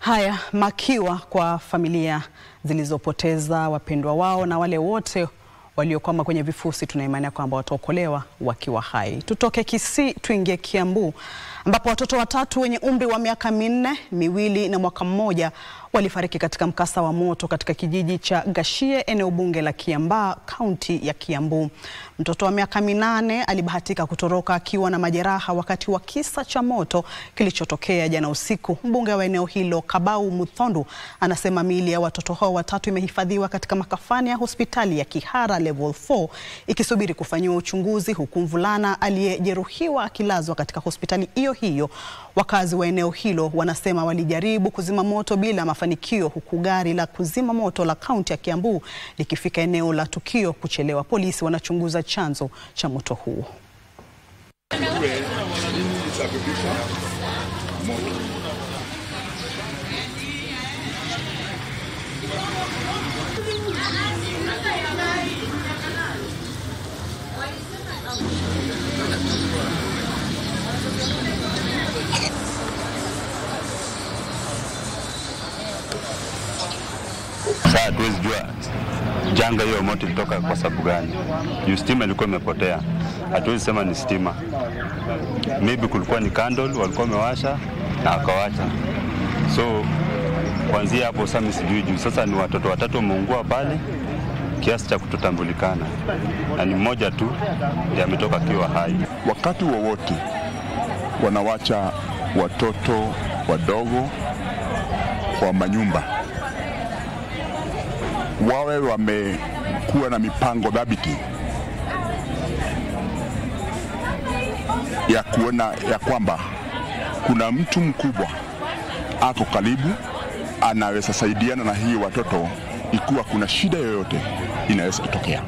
Haya, makiwa kwa familia zilizopoteza wapendwa wao na wale wote waliokwama kwenye vifusi, tuna imani kwamba wataokolewa wakiwa hai. Tutoke Kisii tuingie Kiambu, ambapo watoto watatu wenye umri wa miaka 4, 2 na mwaka mmoja walifariki katika mkasa wa moto katika kijiji cha Gashie, eneo bunge la Kiambaa, kaunti ya Kiambu. Mtoto wa miaka 8 alibahatika kutoroka akiwa na majeraha wakati wa kisa cha moto kilichotokea jana usiku. Mbunge wa eneo hilo Kabau Muthondu anasema miili ya watoto hao watatu imehifadhiwa katika makafani ya hospitali ya Kihara Level 4 ikisubiri kufanyiwa uchunguzi, huku mvulana aliyejeruhiwa akilazwa katika hospitali hiyo. Wakazi wa eneo hilo wanasema walijaribu kuzima moto bila mafanikio, huku gari la kuzima moto la kaunti ya Kiambu likifika eneo la tukio kuchelewa. Polisi wanachunguza chanzo cha moto huu. Sasa hatuwezi jua janga hiyo moto ilitoka kwa sababu gani. Stima ilikuwa imepotea. Hatuwezi sema ni stima. Maybe kulikuwa ni candle walikuwa wamewasha na akawacha. So kuanzia hapo sasa sijui juu. Sasa ni watoto watatu wameungua pale kiasi cha kutotambulikana. Na ni mmoja tu ndiye ametoka akiwa hai. Wakati wowote wanawacha watoto wadogo kwa manyumba, wawe wamekuwa na mipango dhabiti ya kuona ya kwamba kuna mtu mkubwa ako karibu anaweza saidiana na hii watoto ikiwa kuna shida yoyote inaweza kutokea.